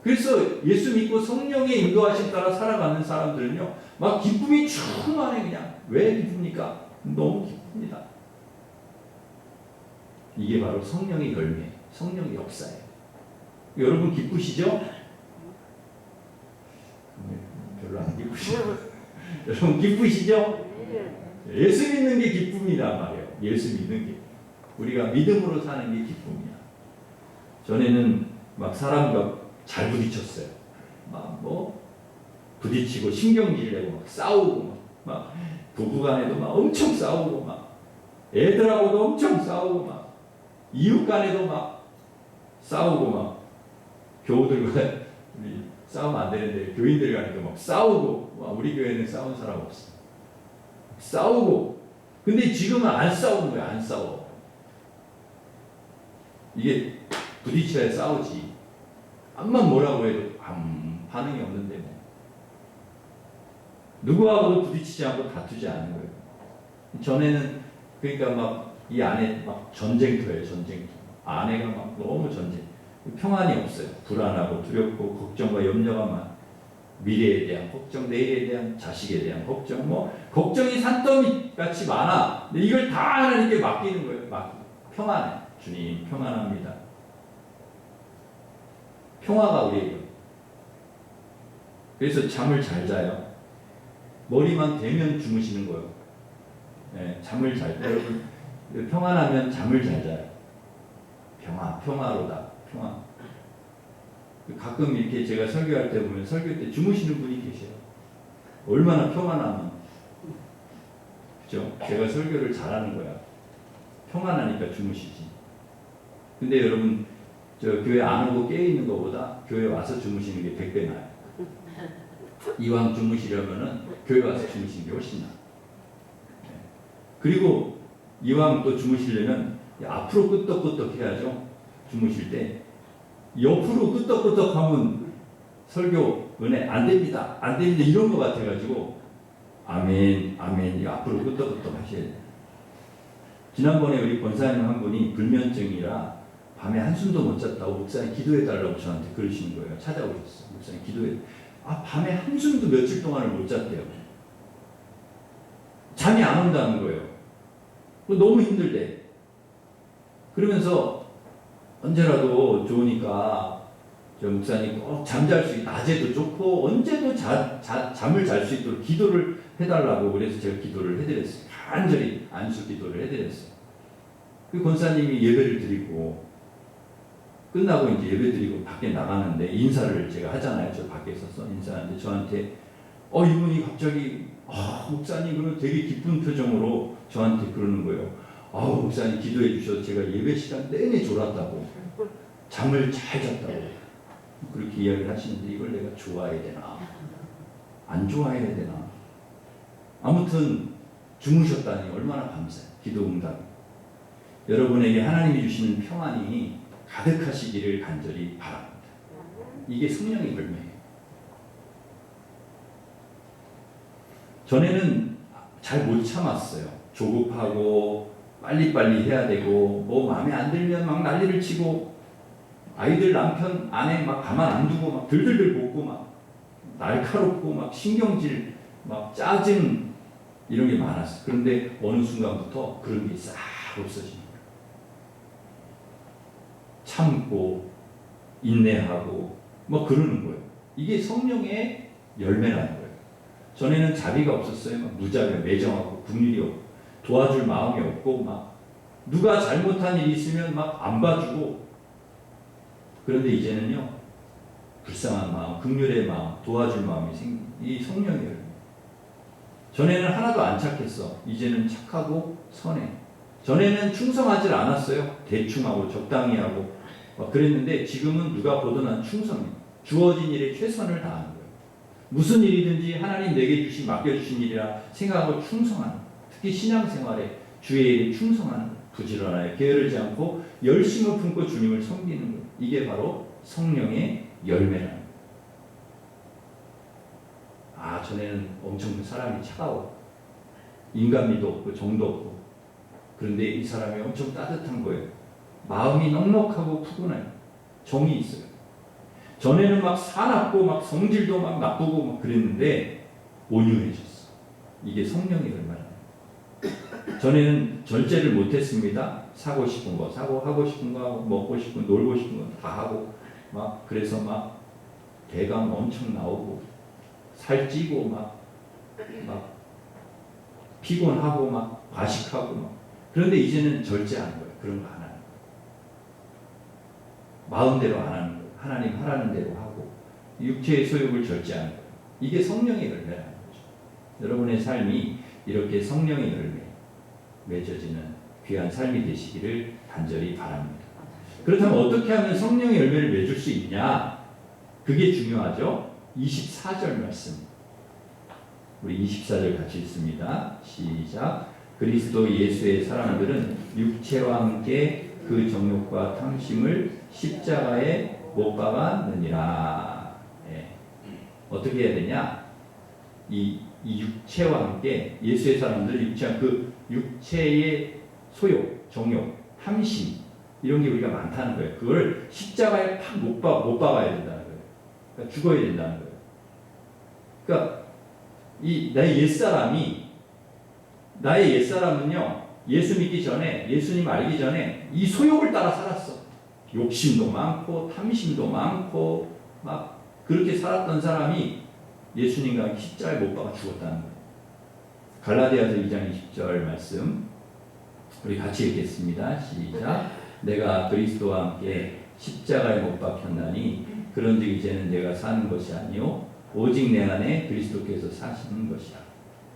그래서 예수 믿고 성령의 인도하심 따라 살아가는 사람들은요 막 기쁨이 충만해. 그냥 왜 기쁩니까? 너무 기쁩니다. 이게 바로 성령의 열매, 성령의 역사예요. 여러분 기쁘시죠? 별로 안 기쁘시죠? 여러분 기쁘시죠? 예수 믿는 게 기쁨이란 말이에요. 예수 믿는 게. 우리가 믿음으로 사는 게 기쁨이야. 전에는 막 사람과 잘 부딪혔어요. 막 뭐 부딪히고 신경질 내고 막 싸우고 막 부부간에도 막 엄청 싸우고 막 애들하고도 엄청 싸우고 막 이웃간에도 막 싸우고 막 교우들과 우리 싸우면 안 되는데 교인들 간에도 막 싸우고 막 우리 교회는 싸운 사람 없어. 싸우고 근데 지금은 안 싸우는 거야. 안 싸워. 이게 부딪혀야 싸우지. 암만 뭐라고 해도 반응이 없는데 뭐. 누구하고도 부딪히지 않고 다투지 않는 거예요. 전에는 그러니까 막 이 안에 막 전쟁터예요. 전쟁터. 아내가 막 너무 전쟁. 평안이 없어요. 불안하고 두렵고 걱정과 염려가 많아. 미래에 대한 걱정, 내일에 대한 자식에 대한 걱정, 뭐 걱정이 산더미 같이 많아. 근데 이걸 다 하나님께 맡기는 거예요. 평안해. 주님 평안합니다. 평화가 우리에게. 그래서 잠을 잘 자요. 머리만 대면 주무시는 거예요. 네, 잠을 잘 자. 여러분 평안하면 잠을 잘 자요. 평화로다. 평화. 가끔 이렇게 제가 설교할 때 보면 설교 때 주무시는 분이 계세요. 얼마나 평안하면. 그죠? 제가 설교를 잘하는 거야. 평안하니까 주무시지. 근데 여러분 저 교회 안 오고 깨있는 것보다 교회 와서 주무시는 게 100배 나아요. 이왕 주무시려면은 교회 와서 주무시는 게 훨씬 나아요. 그리고 이왕 또 주무시려면 앞으로 끄떡끄떡 해야죠. 주무실 때 옆으로 끄떡끄떡 하면 설교 은혜 안 됩니다. 안 됩니다. 이런 것 같아가지고 아멘 아멘 앞으로 끄떡끄떡 하셔야 돼요. 지난번에 우리 권사님 한 분이 불면증이라 밤에 한숨도 못 잤다고 목사님 기도해달라고 저한테 그러시는 거예요. 찾아오셨어요. 목사님 기도해. 밤에 한숨도 며칠 동안을 못 잤대요. 잠이 안 온다는 거예요. 너무 힘들대. 그러면서 언제라도 좋으니까 저 목사님 꼭 잠잘 수 있게 낮에도 좋고 언제도 잠을 잘 수 있도록 기도를 해달라고 그래서 제가 기도를 해드렸어요. 간절히 안수 기도를 해드렸어요. 그 권사님이 예배를 드리고 끝나고 이제 예배 드리고 밖에 나가는데 인사를 제가 하잖아요. 저 밖에 서서 인사하는데 저한테 이분이 갑자기 목사님 그러면 되게 기쁜 표정으로 저한테 그러는 거예요. 목사님 기도해 주셔서 제가 예배 시간 내내 졸았다고 잠을 잘 잤다고 그렇게 이야기를 하시는데 이걸 내가 좋아해야 되나 안 좋아해야 되나. 아무튼 주무셨다니 얼마나 감사해요. 기도 응답. 여러분에게 하나님이 주시는 평안이 가득하시기를 간절히 바랍니다. 이게 성령의 열매예요. 전에는 잘 못 참았어요. 조급하고 빨리빨리 해야 되고 뭐 마음에 안 들면 막 난리를 치고 아이들 남편 아내 막 가만 안 두고 막 들들들 볶고 막 날카롭고 막 신경질 막 짜증 이런 게 많았어요. 그런데 어느 순간부터 그런 게 싹 없어지는 거예요. 참고 인내하고 뭐 그러는 거예요. 이게 성령의 열매라는 거예요. 전에는 자비가 없었어요. 막 무자비, 매정하고 긍휼이 없고 도와줄 마음이 없고 막 누가 잘못한 일이 있으면 막 안 봐주고. 그런데 이제는요 불쌍한 마음, 긍휼의 마음, 도와줄 마음이 이 성령의 열매. 전에는 하나도 안 착했어. 이제는 착하고 선해. 전에는 충성하지 않았어요. 대충하고 적당히 하고 그랬는데 지금은 누가 보든 난 충성해. 주어진 일에 최선을 다하는 거예요. 무슨 일이든지 하나님 내게 맡겨주신 일이라 생각하고 충성하는 거예요. 특히 신앙생활에 주의 일에 충성하는 거예요. 부지런하게 게으르지 않고 열심을 품고 주님을 섬기는 거예요. 이게 바로 성령의 열매라는 거예요. 아, 전에는 엄청 사람이 차가워. 인간미도 없고 정도 없고. 그런데 이 사람이 엄청 따뜻한 거예요. 마음이 넉넉하고 푸근해요. 정이 있어요. 전에는 막 사납고 막 성질도 막 나쁘고 막 그랬는데 온유해졌어. 이게 성령의 열매라는 거예요. 전에는 절제를 못했습니다. 사고 싶은 거 사고, 하고 싶은 거 하고, 먹고 싶은 거, 놀고 싶은 거 다 하고, 막 그래서 막 대강 엄청 나오고 살찌고 막 피곤하고 막 과식하고 막. 그런데 이제는 절제하는 거예요. 그런 거 안 하는 거예요. 마음대로 안 하는 거예요. 하나님 하라는 대로 하고 육체의 소욕을 절제하는 거예요. 이게 성령의 열매라는 거죠. 여러분의 삶이 이렇게 성령의 열매 맺어지는 귀한 삶이 되시기를 간절히 바랍니다. 그렇다면 어떻게 하면 성령의 열매를 맺을 수 있냐? 그게 중요하죠. 24절 말씀. 우리 24절 같이 읽습니다. 시작. 그리스도 예수의 사람들은 육체와 함께 그 정욕과 탐심을 십자가에 못 박았느니라. 예. 어떻게 해야 되냐? 이 육체와 함께 예수의 사람들 육체의 소욕, 정욕, 탐심 이런 게 우리가 많다는 거예요. 그걸 십자가에 팍 못 박아야 된다는 거예요. 그러니까 죽어야 된다는 거예요. 그러니까 나의 옛사람은요, 예수 믿기 전에, 예수님 알기 전에 이 소욕을 따라 살았어. 욕심도 많고, 탐심도 많고, 막 그렇게 살았던 사람이 예수님과 십자가에 못 박아 죽었다는 거예요. 갈라디아서 2장 20절 말씀, 우리 같이 읽겠습니다. 시작. 내가 그리스도와 함께 십자가에 못 박혔나니, 그런즉 이제는 내가 사는 것이 아니요 오직 내 안에 그리스도께서 사시는 것이라.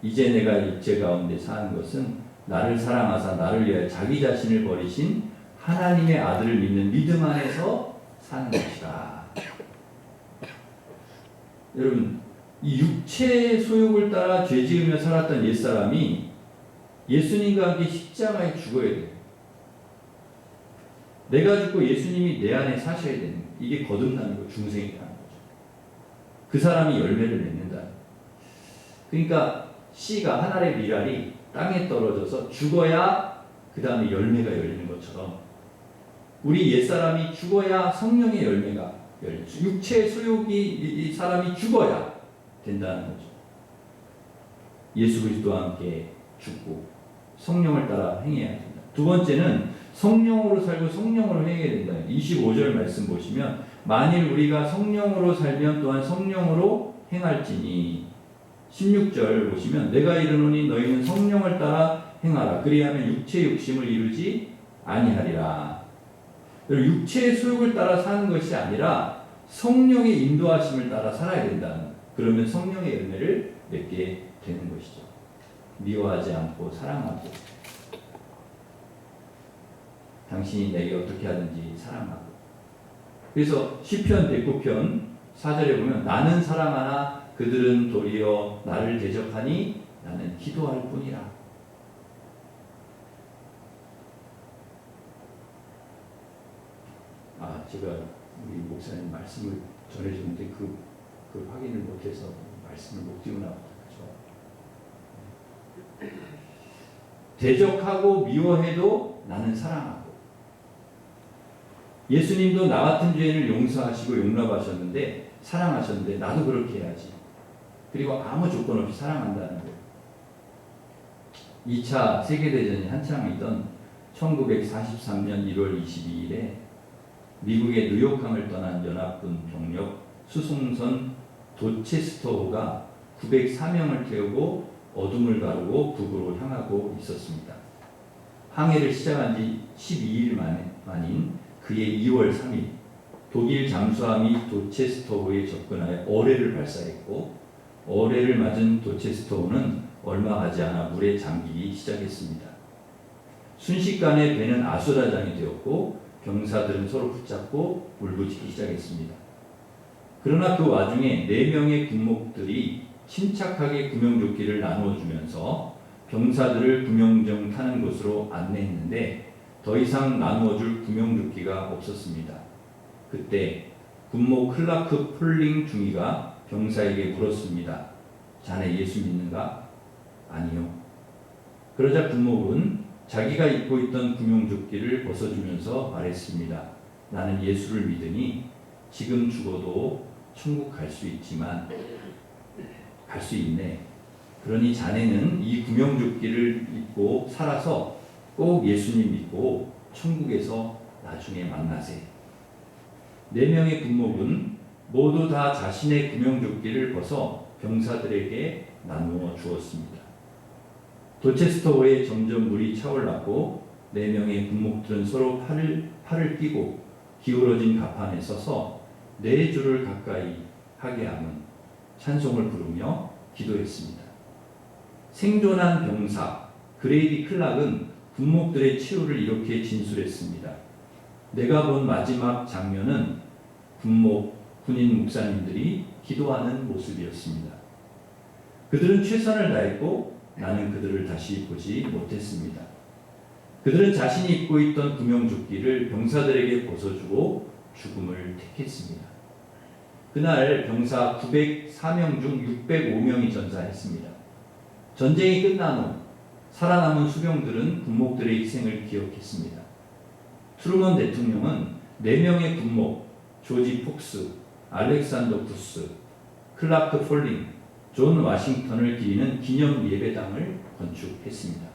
이제 내가 육체 가운데 사는 것은 나를 사랑하사 나를 위하여 자기 자신을 버리신 하나님의 아들을 믿는 믿음 안에서 사는 것이라. 여러분, 이 육체의 소욕을 따라 죄 지으며 살았던 옛사람이 예수님과 함께 십자가에 죽어야 돼요. 내가 죽고 예수님이 내 안에 사셔야 되는 거예요. 이게 거듭나는 거, 중생이라는 거죠. 그 사람이 열매를 맺는다. 그러니까 씨가 한 알의 밀알이 땅에 떨어져서 죽어야 그 다음에 열매가 열리는 것처럼 우리 옛사람이 죽어야 성령의 열매가 열리죠. 육체의 소욕이 이 사람이 죽어야 된다는 거죠. 예수 그리스도와 함께 죽고 성령을 따라 행해야 된다. 두 번째는 성령으로 살고 성령으로 행해야 된다. 25절 말씀 보시면 만일 우리가 성령으로 살면 또한 성령으로 행할지니 16절 보시면 내가 이르노니 너희는 성령을 따라 행하라. 그리하면 육체의 욕심을 이루지 아니하리라. 육체의 소욕을 따라 사는 것이 아니라 성령의 인도하심을 따라 살아야 된다는, 그러면 성령의 열매를 맺게 되는 것이죠. 미워하지 않고 사랑하고, 당신이 내게 어떻게 하든지 사랑하고. 그래서 시편 109편 4절에 보면 나는 사랑하나 그들은 도리어 나를 대적하니 나는 기도할 뿐이라. 제가 우리 목사님 말씀을 전해줬는데 그 확인을 못해서 말씀을 못 띄우나 보다. 그렇죠? 대적하고 미워해도 나는 사랑하고. 예수님도 나 같은 죄인을 용서하시고 용납하셨는데, 사랑하셨는데 나도 그렇게 해야지. 그리고 아무 조건 없이 사랑한다는 거예요. 2차 세계대전이 한창이던 1943년 1월 22일에 미국의 뉴욕항을 떠난 연합군 병력 수송선 도체스터호가 904명을 태우고 어둠을 가르고 북으로 향하고 있었습니다. 항해를 시작한 지 12일 만인 그해 2월 3일 독일 잠수함이 도체스터호에 접근하여 어뢰를 발사했고, 어뢰를 맞은 도체스터호는 얼마 가지 않아 물에 잠기기 시작했습니다. 순식간에 배는 아수라장이 되었고 병사들은 서로 붙잡고 울부짖기 시작했습니다. 그러나 그 와중에 4명의 군목들이 침착하게 구명조끼를 나누어주면서 병사들을 구명정 타는 곳으로 안내했는데 더 이상 나누어줄 구명조끼가 없었습니다. 그때 군모 클라크 폴링 중위가 병사에게 물었습니다. 자네 예수 믿는가? 아니요. 그러자 군목은 자기가 입고 있던 구명조끼를 벗어주면서 말했습니다. 나는 예수를 믿으니 지금 죽어도 천국 갈 수 있지만 갈 수 있네. 그러니 자네는 이 구명조끼를 입고 살아서 꼭 예수님 믿고 천국에서 나중에 만나세. 4명의 군목은 모두 다 자신의 구명조끼를 벗어 병사들에게 나누어 주었습니다. 도체스터호에 점점 물이 차올랐고 4명의 군목들은 서로 팔을 끼고 기울어진 갑판에 서서 4줄을 가까이 하게 하는 찬송을 부르며 기도했습니다. 생존한 병사 그레이디 클락은 군목들의 치유를 이렇게 진술했습니다. 내가 본 마지막 장면은 군인 목사님들이 기도하는 모습이었습니다. 그들은 최선을 다했고 나는 그들을 다시 보지 못했습니다. 그들은 자신이 입고 있던 구명조끼를 병사들에게 벗어주고 죽음을 택했습니다. 그날 병사 904명 중 605명이 전사했습니다. 전쟁이 끝난 후 살아남은 수병들은 군목들의 희생을 기억했습니다. 트루먼 대통령은 4명의 군목, 조지 폭스, 알렉산더 구스, 클라크 폴링, 존 와싱턴을 기리는 기념 예배당을 건축했습니다.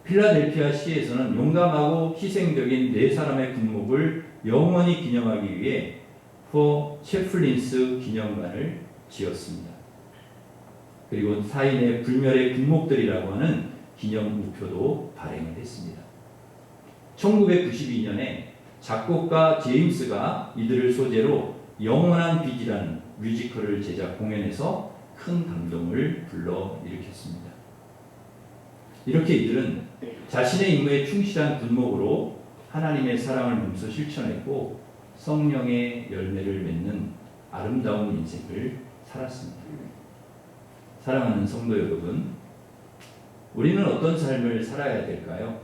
필라델피아 시에서는 용감하고 희생적인 4사람의 군목을 영원히 기념하기 위해 포 채플린스 기념관을 지었습니다. 그리고 타인의 불멸의 군목들이라고 하는 기념 우표도 발행을 했습니다. 1992년에 작곡가 제임스가 이들을 소재로 영원한 빛이라는 뮤지컬을 제작 공연해서 큰 감동을 불러일으켰습니다. 이렇게 이들은 자신의 임무에 충실한 군목으로 하나님의 사랑을 몸소 실천했고 성령의 열매를 맺는 아름다운 인생을 살았습니다. 사랑하는 성도 여러분, 우리는 어떤 삶을 살아야 될까요?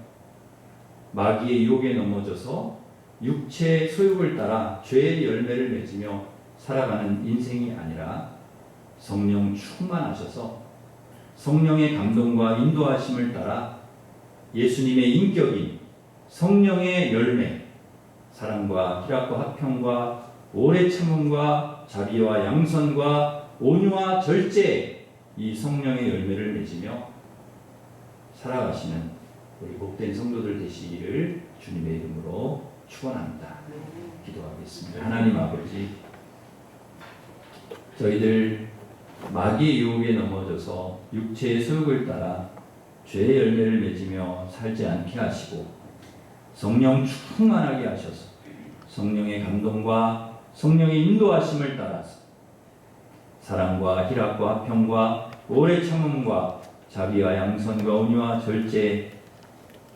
마귀의 유혹에 넘어져서 육체의 소욕을 따라 죄의 열매를 맺으며 살아가는 인생이 아니라 성령 충만하셔서 성령의 감동과 인도하심을 따라 예수님의 인격인 성령의 열매, 사랑과 희락과 화평과 오래 참음과 자비와 양선과 온유와 절제, 이 성령의 열매를 맺으며 살아가시는 우리 복된 성도들 되시기를 주님의 이름으로 축원합니다. 기도하겠습니다. 하나님 아버지, 저희들 마귀의 유혹에 넘어져서 육체의 소욕을 따라 죄의 열매를 맺으며 살지 않게 하시고 성령 충만하게 하셔서 성령의 감동과 성령의 인도하심을 따라서 사랑과 희락과 화평과 오래 참음과 자비와 양선과 온유와 절제,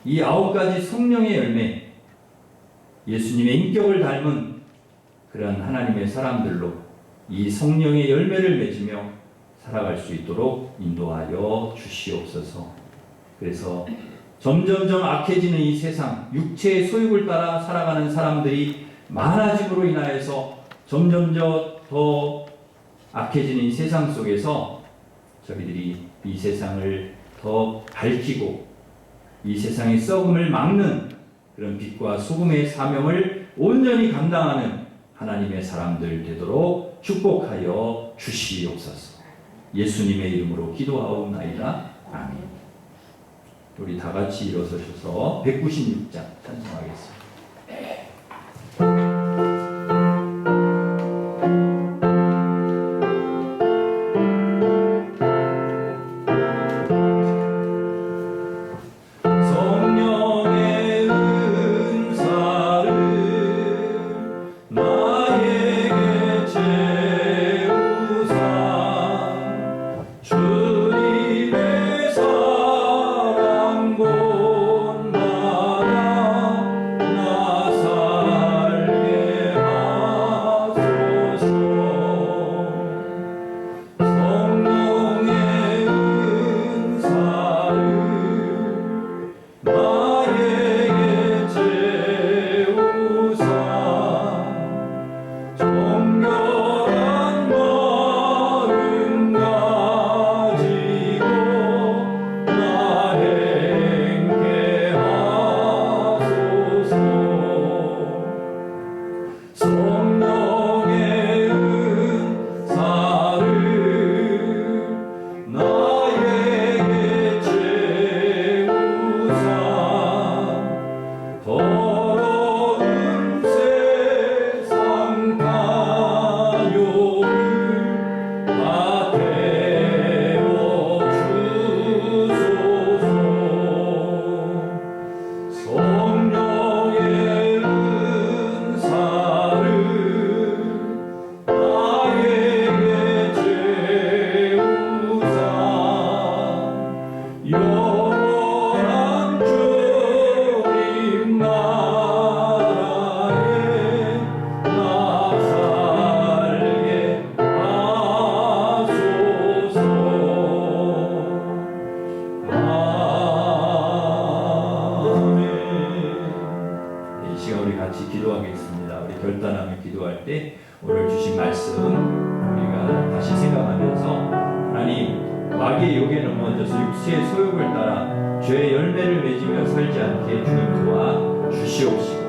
이 9가지 성령의 열매, 예수님의 인격을 닮은 그런 하나님의 사람들로 이 성령의 열매를 맺으며 살아갈 수 있도록 인도하여 주시옵소서. 그래서 점점점 악해지는 이 세상, 육체의 소욕을 따라 살아가는 사람들이 많아짐으로 인하여서 점점 더 악해지는 이 세상 속에서 저희들이 이 세상을 더 밝히고 이 세상의 썩음을 막는 그런 빛과 소금의 사명을 온전히 감당하는 하나님의 사람들 되도록 축복하여 주시옵소서. 예수님의 이름으로 기도하옵나이다. 아멘. 우리 다 같이 일어서셔서 196장 찬송하겠습니다. 주님의 사랑 곳마다 나 기도할 때 오늘 주신 말씀 우리가 다시 생각하면서 하나님 마귀의 욕에 넘어져서 육체의 소욕을 따라 죄의 열매를 맺으며 살지 않게 주님 도와 주시옵시고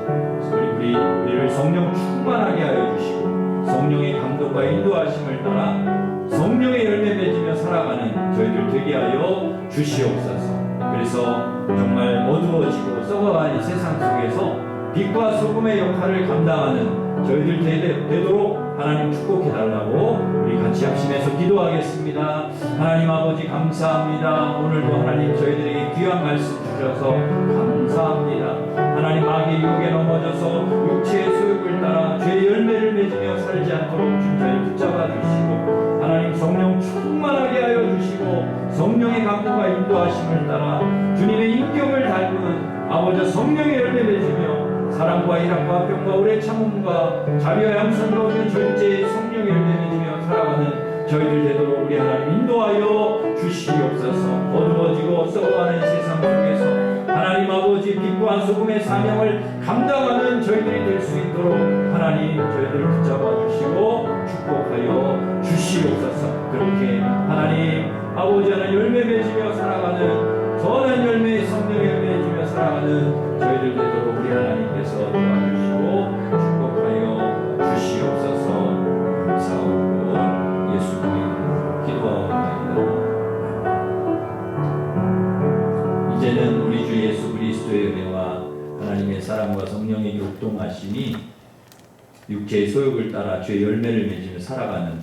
우리를 성령 충만하게 하여 주시고 성령의 감독과 인도하심을 따라 성령의 열매 맺으며 살아가는 저희들 되게 하여 주시옵소서. 그래서 정말 어두워지고 썩어가는 세상 속에서 빛과 소금의 역할을 감당하는 저희들 되도록 하나님 축복해달라고 우리 같이 합심해서 기도하겠습니다. 하나님 아버지 감사합니다. 오늘도 하나님 저희들에게 귀한 말씀 주셔서 감사합니다. 하나님 마귀의 유혹에 넘어져서 육체의 소욕을 따라 죄의 열매를 맺으며 살지 않도록 주 저희를 붙잡아 주시고 하나님 성령 충만하게 하여 주시고 성령의 감동과 인도하심을 따라 주님의 인격을 닮은 아버지 성령의 열매 맺으며 사랑과 희락과 평과 오래 참음과 자비와 양선과 오는 절제의 성령의 열매 맺으며 살아가는 저희들 되도록 우리 하나님 인도하여 주시옵소서. 어두워지고 썩어가는 세상 속에서 하나님 아버지 빛과 소금의 사명을 감당하는 저희들이 될 수 있도록 하나님 저희들을 붙잡아 주시고 축복하여 주시옵소서. 그렇게 하나님 아버지 하나님 열매 맺으며 살아가는 선한 열매 성령의 열매 맺으며 살아가는 저희들 되도록 우리 하나님께서 도와주시고 축복하여 주시옵소서. 감사하고 예수님의 이름으로 기도하옵나이다. 이제는 우리 주 예수 그리스도의 은혜와 하나님의 사랑과 성령의 교통하심이 육체의 소욕을 따라 죄의 열매를 맺으며 살아가는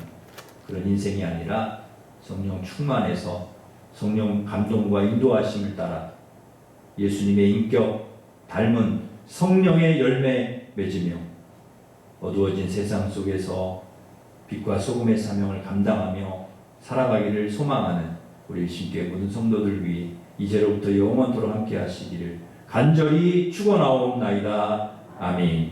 그런 인생이 아니라 성령 충만해서 성령 감동과 인도하심을 따라 예수님의 인격 닮은 성령의 열매 맺으며 어두워진 세상 속에서 빛과 소금의 사명을 감당하며 살아가기를 소망하는 우리 신께 모든 성도들 위해 이제로부터 영원토록 함께 하시기를 간절히 축원하옵나이다. 아멘.